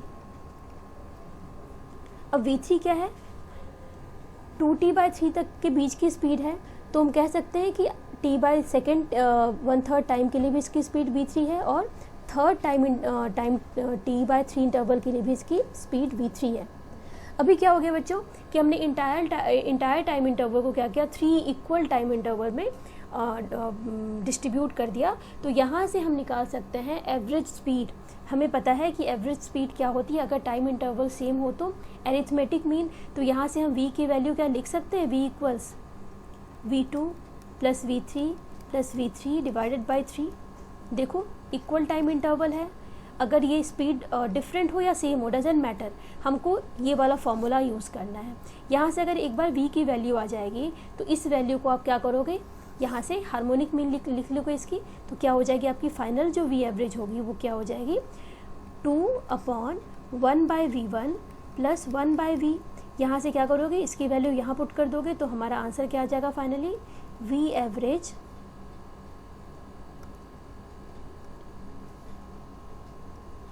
अब V3 क्या है, 2T/3 तक के बीच की स्पीड है, तो हम कह सकते हैं कि T/2 1/3 टाइम के लिए भी इसकी स्पीड V3 है, और थर्ड टाइम T/3 इंटरवल के लिए भी इसकी स्पीड V3 है। अभी क्या हो गया बच्चों कि हमने इंटायर टाइम इंटरवल को क्या किया, 3 इक्वल टाइम इंटरवल में डिस्ट्रीब्यूट कर दिया, तो यहाँ से हम निकाल सकते हैं एवरेज स्पीड। हमें पता है कि एवरेज स्पीड क्या होती है अगर टाइम इंटरवल सेम हो तो, एरिथमेटिक मीन। तो यहाँ से हम v की वैल्यू क्या लिख सकते हैं, v equals v2 plus v3 plus v3 divided by 3। देखो इक्वल टाइम इंटरवल है, अगर ये स्पीड डिफरेंट हो या सेम हो डजेंट मैटर, हमको ये वाला फॉर्मूला यूज़ करना है। यहाँ से अगर एक बार v की वैल्यू आ जाएगी तो इस वैल्यू को आप क्या करोगे, यहाँ से हार्मोनिक मीन लिख लोगे इसकी, तो क्या हो जाएगी आपकी फाइनल जो v एवरेज होगी वो क्या हो जाएगी 2/1/v1 प्लस 1/v। यहाँ से क्या करोगे, इसकी वैल्यू यहाँ पुट कर दोगे तो हमारा आंसर क्या आ जाएगा finally, v average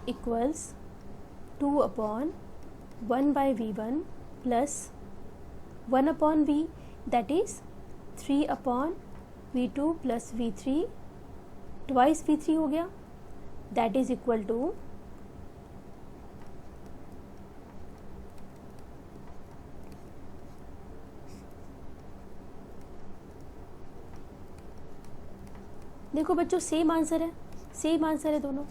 equals 2/1/v1 plus 1/v, that is 3/v2 plus v3 twice v3 हो गया, दैट इज इक्वल टू देखो बच्चों सेम आंसर है, सेम आंसर है दोनों।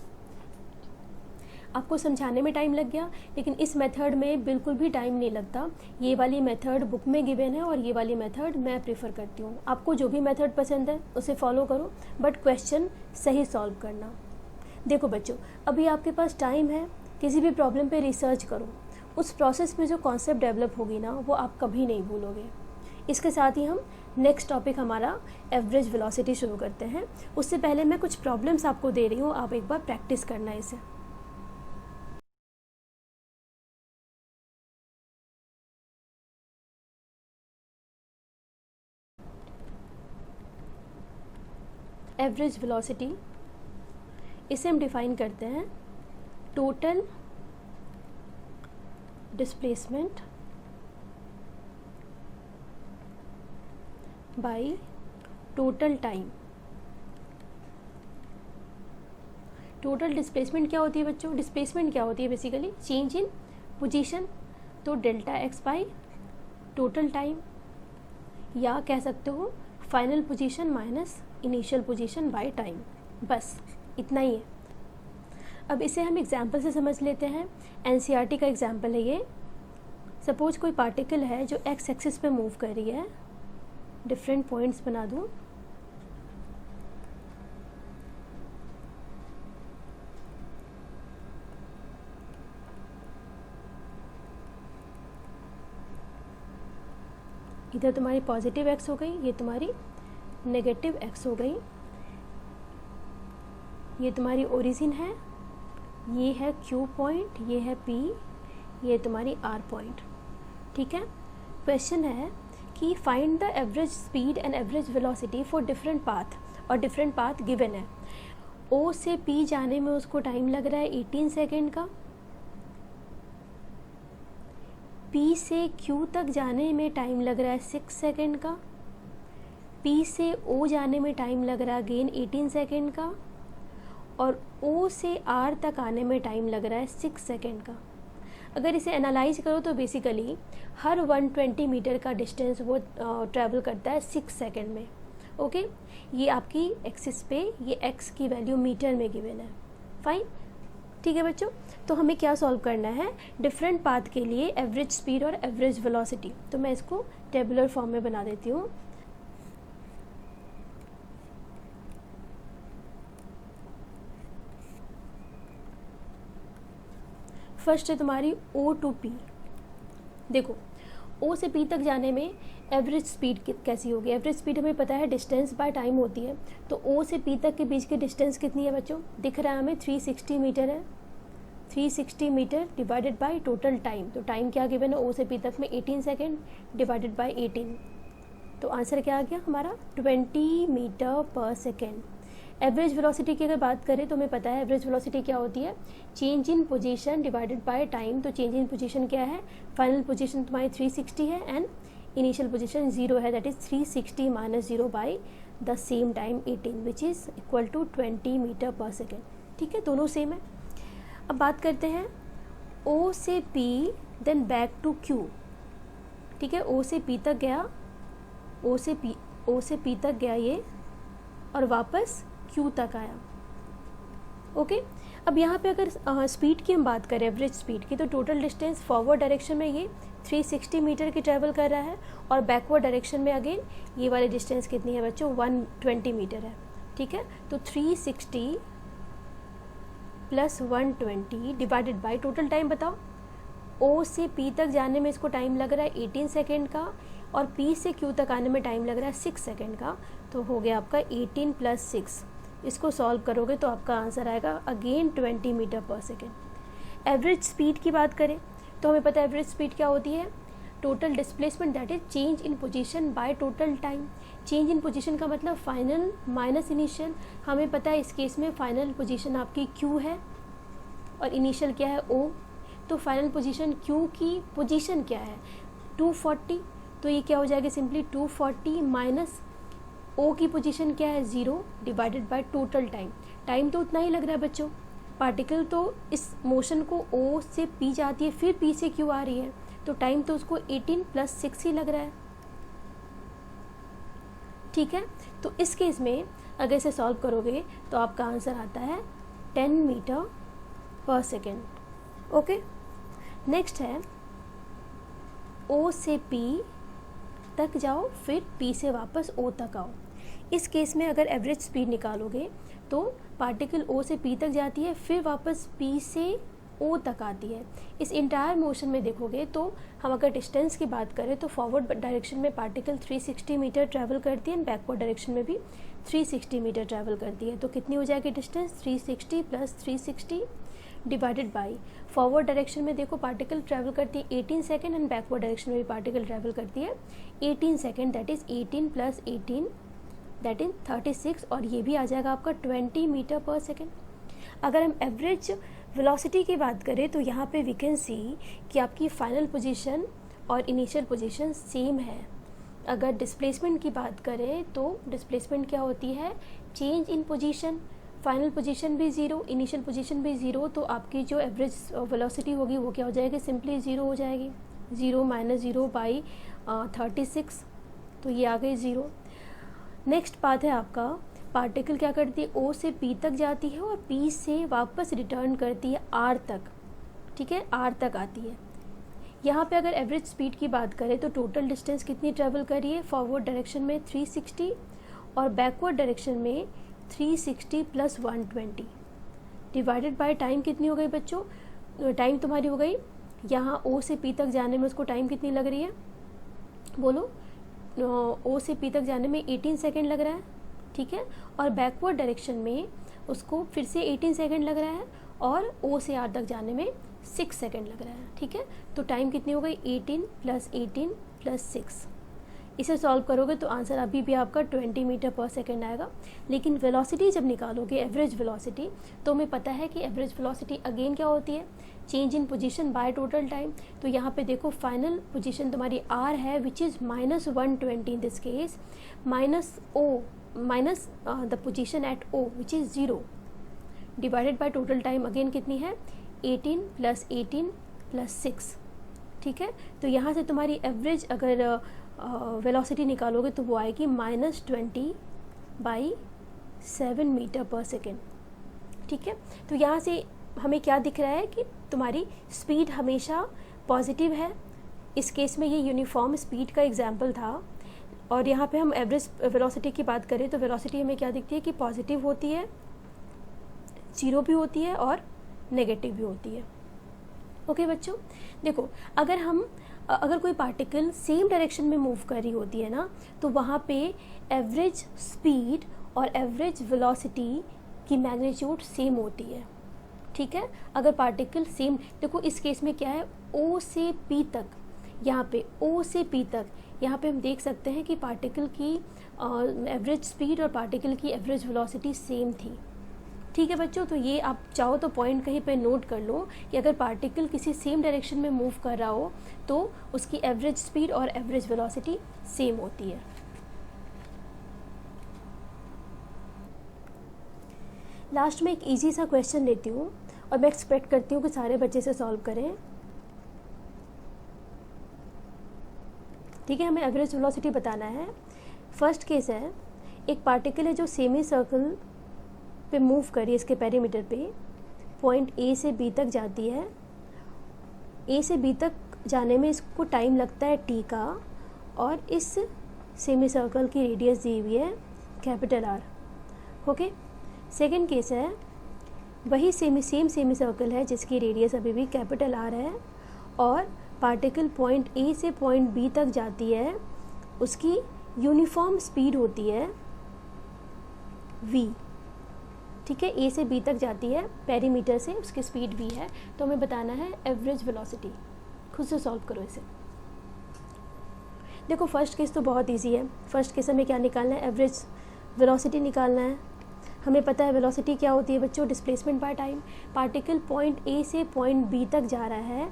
आपको समझाने में टाइम लग गया, लेकिन इस मेथड में बिल्कुल भी टाइम नहीं लगता। ये वाली मेथड बुक में गिवन है और ये वाली मेथड मैं प्रेफर करती हूँ। आपको जो भी मेथड पसंद है उसे फॉलो करो, बट क्वेश्चन सही सॉल्व करना। देखो बच्चों, अभी आपके पास टाइम है, किसी भी प्रॉब्लम पे रिसर्च करो, उस प्रोसेस में जो कॉन्सेप्ट डेवलप होगी ना वो आप कभी नहीं भूलोगे। इसके साथ ही हम नेक्स्ट टॉपिक हमारा एवरेज वेलोसिटी शुरू करते हैं। उससे पहले मैं कुछ प्रॉब्लम्स आपको दे रही हूँ, आप एक बार प्रैक्टिस करना इसे। एवरेज वेलोसिटी, इसे हम डिफाइन करते हैं total displacement bye total time. Total displacement क्या होती है बच्चों, डिस्प्लेसमेंट क्या होती है बेसिकली चेंज इन पोजीशन, तो delta x bye total time, या कह सकते हो final position minus initial position by time, बस इतना ही है। अब इसे हम एग्जाम्पल से समझ लेते हैं। एनसीईआरटी का एग्जाम्पल है ये। सपोज कोई पार्टिकल है जो एक्स एक्सिस पे मूव कर रही है, डिफरेंट पॉइंट्स बना दूं, इधर तुम्हारी पॉजिटिव एक्स हो गई, ये तुम्हारी नेगेटिव एक्स हो गई, ये तुम्हारी ओरिजिन है, ये है क्यू पॉइंट, ये है पी, ये तुम्हारी आर पॉइंट। ठीक है, क्वेश्चन है कि find the average speed and average velocity for different path, और डिफरेंट पाथ गिवन है। ओ से पी जाने में उसको टाइम लग रहा है 18 सेकेंड का, पी से क्यू तक जाने में टाइम लग रहा है 6 सेकेंड का, पी से ओ जाने में टाइम लग रहा है अगेन 18 सेकेंड का, और ओ से आर तक आने में टाइम लग रहा है 6 सेकेंड का। अगर इसे एनालाइज करो तो बेसिकली हर 120 मीटर का डिस्टेंस वो ट्रैवल करता है 6 सेकेंड में। ओके, ये आपकी एक्सिस पे ये एक्स की वैल्यू मीटर में गिवन है। फाइन, ठीक है बच्चों। तो हमें क्या सॉल्व करना है, डिफरेंट पाथ के लिए एवरेज स्पीड और एवरेज वेलोसिटी। तो मैं इसको टेबुलर फॉर्म में बना देती हूँ। फर्स्ट है तुम्हारी O टू P। देखो O से P तक जाने में एवरेज स्पीड कैसी होगी, एवरेज स्पीड हमें पता है डिस्टेंस बाय टाइम होती है। तो O से P तक के बीच की डिस्टेंस कितनी है बच्चों, दिख रहा है हमें 360 मीटर है। 360 metre divided by total time, तो टाइम क्या गिवन है O से P तक में 18 सेकेंड डिवाइडेड बाय 18, तो आंसर क्या आ गया हमारा 20 metre per second. Average velocity की अगर बात करें तो हमें पता है एवरेज वेलोसिटी क्या होती है, change in position divided by time. तो चेंज इन पोजीशन क्या है, फाइनल पोजीशन तुम्हारी 360 है एंड इनिशियल पोजीशन 0 है, that is 360 minus 0 by the same time 18 which is equal to 20 metre per second. ठीक है, दोनों सेम है। अब बात करते हैं O से P then back to Q। ठीक है, O से P तक गया, O से P तक गया ये और वापस Q तक आया। ओके, अब यहाँ पे अगर स्पीड की हम बात करें, एवरेज स्पीड की, तो टोटल डिस्टेंस फॉरवर्ड डायरेक्शन में ये 360 मीटर की ट्रैवल कर रहा है और बैकवर्ड डायरेक्शन में अगेन ये वाली डिस्टेंस कितनी है बच्चों, 120 मीटर है। ठीक है, तो 360 plus 120 divided by total time बताओ, O से P तक जाने में इसको टाइम लग रहा है 18 सेकेंड का और P से Q तक आने में टाइम लग रहा है 6 सेकेंड का। तो हो गया आपका 18 प्लस 6। इसको सॉल्व करोगे तो आपका आंसर आएगा again 20 metre per second. Average speed की बात करें तो हमें पता है एवरेज स्पीड क्या होती है, total displacement that is change in position by total time. Change in position का मतलब फाइनल माइनस इनिशियल। हमें पता है इस केस में फाइनल पोजीशन आपकी Q है और इनिशियल क्या है O। तो फाइनल पोजीशन Q की पोजीशन क्या है 240, तो ये क्या हो जाएगा सिंपली 240 माइनस O की पोजीशन क्या है 0 divided by total time. Time तो उतना ही लग रहा है बच्चों, पार्टिकल तो इस मोशन को O से P जाती है फिर P से Q आ रही है, तो टाइम तो उसको 18 प्लस 6 ही लग रहा है। ठीक है, तो इस केस में अगर इसे सॉल्व करोगे तो आपका आंसर आता है 10 metre per second. Okay, next है O से P तक जाओ फिर P से वापस O तक आओ। इस केस में अगर एवरेज स्पीड निकालोगे तो पार्टिकल O से P तक जाती है फिर वापस P से O तक आती है। इस इंटायर मोशन में देखोगे तो हम अगर डिस्टेंस की बात करें तो फॉरवर्ड डायरेक्शन में पार्टिकल 360 मीटर ट्रैवल करती है, बैकवर्ड डायरेक्शन में भी 360 मीटर ट्रैवल करती है। तो कितनी हो जाएगी distance 360 plus 360 divided by, forward direction में देखो पार्टिकल ट्रैवल करती है 18 सेकेंड एंड बैकवर्ड डायरेक्शन में भी पार्टिकल ट्रैवल करती है 18 second, that is 18 plus 18 that is 36 और ये भी आ जाएगा आपका 20 मीटर पर सेकेंड। अगर हम एवरेज वेलोसिटी की बात करें तो यहाँ पे वी कैन सी कि आपकी फाइनल पोजीशन और इनिशियल पोजीशन सेम है। अगर डिस्प्लेसमेंट की बात करें तो डिस्प्लेसमेंट क्या होती है, change in position. Final position भी 0, इनिशियल पोजीशन भी 0, तो आपकी जो एवरेज वेलोसिटी होगी वो क्या हो जाएगी, सिंपली 0 हो जाएगी। 0 माइनस 0 बाई 36, तो ये आ गई 0। नेक्स्ट बात है आपका, पार्टिकल क्या करती है O से P तक जाती है और P से वापस रिटर्न करती है R तक। ठीक है, R तक आती है। यहाँ पे अगर एवरेज स्पीड की बात करें तो टोटल डिस्टेंस कितनी ट्रेवल करी है, फॉरवर्ड डायरेक्शन में 360 और बैकवर्ड डायरेक्शन में 360 प्लस 120 डिवाइडेड बाय टाइम कितनी हो गई बच्चों, टाइम तुम्हारी हो गई यहाँ O से P तक जाने में उसको टाइम कितनी लग रही है, बोलो। O से P तक जाने में 18 सेकेंड लग रहा है। ठीक है, और बैकवर्ड डायरेक्शन में उसको फिर से 18 सेकेंड लग रहा है और O से R तक जाने में 6 सेकेंड लग रहा है। ठीक है, तो टाइम कितनी हो गई 18 प्लस 6। इसे सॉल्व करोगे तो आंसर अभी भी आपका 20 मीटर पर सेकेंड आएगा। लेकिन वेलोसिटी जब निकालोगे एवरेज वेलोसिटी, तो हमें पता है कि एवरेज वेलोसिटी अगेन क्या होती है, change in position by total time. तो यहाँ पे देखो फाइनल पोजीशन तुम्हारी R है which is -120 in this case, minus the position at O which is 0 divided by total time again कितनी है 18 प्लस 6। ठीक है, तो यहाँ से तुम्हारी एवरेज अगर वेलोसिटी निकालोगे तो वो आएगी -20/7 मीटर पर सेकेंड। ठीक है, तो यहाँ से हमें क्या दिख रहा है कि तुम्हारी स्पीड हमेशा पॉजिटिव है। इस केस में ये यूनिफॉर्म स्पीड का एग्जाम्पल था। और यहाँ पे हम एवरेज वेलोसिटी की बात करें तो वेलोसिटी हमें क्या दिखती है कि पॉजिटिव होती है, 0 भी होती है और नेगेटिव भी होती है। ओके बच्चों, देखो अगर कोई पार्टिकल सेम डायरेक्शन में मूव कर रही होती है ना, तो वहाँ पे एवरेज स्पीड और एवरेज वेलोसिटी की मैग्नीट्यूड सेम होती है। ठीक है, अगर पार्टिकल सेम, देखो इस केस में क्या है O से P तक, यहाँ पे O से P तक, यहाँ पे हम देख सकते हैं कि पार्टिकल की एवरेज स्पीड और पार्टिकल की एवरेज वेलोसिटी सेम थी। ठीक है बच्चों, तो ये आप चाहो तो पॉइंट कहीं पे नोट कर लो कि अगर पार्टिकल किसी सेम डायरेक्शन में मूव कर रहा हो तो उसकी एवरेज स्पीड और एवरेज वेलोसिटी सेम होती है। लास्ट में एक इजी सा क्वेश्चन लेती हूँ और मैं एक्सपेक्ट करती हूँ कि सारे बच्चे से सॉल्व करें। ठीक है, हमें एवरेज वेलोसिटी बताना है। फर्स्ट केस है, एक पार्टिकल है जो सेमी सर्कल पे मूव करी इसके पेरीमीटर पे, पॉइंट ए से बी तक जाती है। ए से बी तक जाने में इसको टाइम लगता है टी का, और इस सेमी सर्कल की रेडियस दी हुई है capital R. Okay, second case है, वही सेम सेमी सर्कल है जिसकी रेडियस अभी भी कैपिटल आर है, और पार्टिकल पॉइंट ए से पॉइंट बी तक जाती है, उसकी यूनिफॉर्म स्पीड होती है v। ठीक है, ए से बी तक जाती है पेरीमीटर से, उसकी स्पीड v है। तो हमें बताना है एवरेज वेलोसिटी। खुद से सॉल्व करो इसे। देखो फर्स्ट केस तो बहुत इजी है। फर्स्ट केस हमें क्या निकालना है, एवरेज वेलोसिटी निकालना है। हमें पता है वेलोसिटी क्या होती है बच्चों, displacement by time. Particle point A से पॉइंट बी तक जा रहा है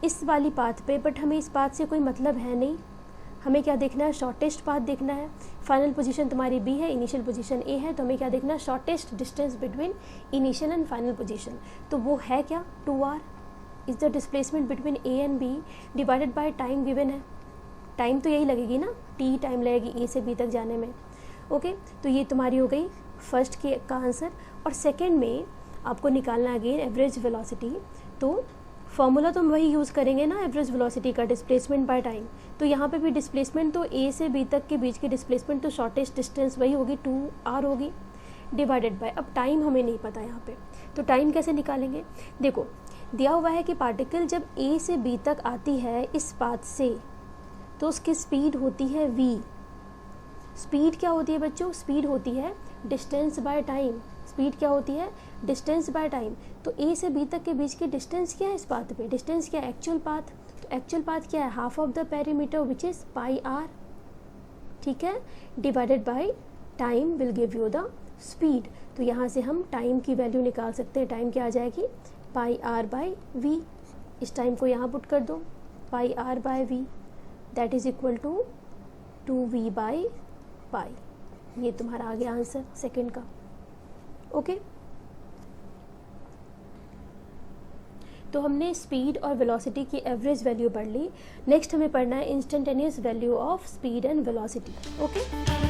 इस वाली पाथ पे, बट हमें इस पाथ से कोई मतलब है नहीं। हमें क्या देखना है, शॉर्टेस्ट पाथ देखना है। फाइनल पोजीशन तुम्हारी बी है, इनिशियल पोजीशन ए है, तो हमें क्या देखना है, shortest distance between initial and final position. तो वो है क्या, 2r is the displacement between A and B divided by time given है। टाइम तो यही लगेगी ना, टी टाइम लगेगी ए से बी तक जाने में। ओके, तो ये तुम्हारी हो गई फर्स्ट के का आंसर। और सेकेंड में आपको निकालना अगेन एवरेज वेलोसिटी। तो फॉर्मूला तो हम वही यूज़ करेंगे ना एवरेज वेलोसिटी का, डिस्प्लेसमेंट बाय टाइम। तो यहाँ पे भी डिस्प्लेसमेंट तो ए से बी तक के बीच की डिस्प्लेसमेंट तो शॉर्टेस्ट डिस्टेंस वही होगी 2r होगी, डिवाइडेड बाय, अब टाइम हमें नहीं पता यहाँ पे, तो टाइम कैसे निकालेंगे। देखो दिया हुआ है कि पार्टिकल जब ए से बी तक आती है इस पाथ से, तो उसकी स्पीड होती है v। स्पीड क्या होती है बच्चों, स्पीड होती है डिस्टेंस बाय टाइम। स्पीड क्या होती है, डिस्टेंस बाय टाइम। तो ए से बी तक के बीच की डिस्टेंस क्या है इस पाथ पे, डिस्टेंस क्या है, एक्चुअल पाथ। तो एक्चुअल पाथ क्या है, half of the perimeter which is πr। ठीक है, divided by time will give you the speed. तो यहाँ से हम टाइम की वैल्यू निकाल सकते हैं। टाइम क्या आ जाएगी, πr/v। इस टाइम को यहाँ पुट कर दो, πr/v that is equal to 2v/π। ये तुम्हारा आ गया आंसर सेकंड का। ओके, तो हमने स्पीड और वेलोसिटी की एवरेज वैल्यू पढ़ ली। नेक्स्ट हमें पढ़ना है instantaneous value of speed and velocity. Okay.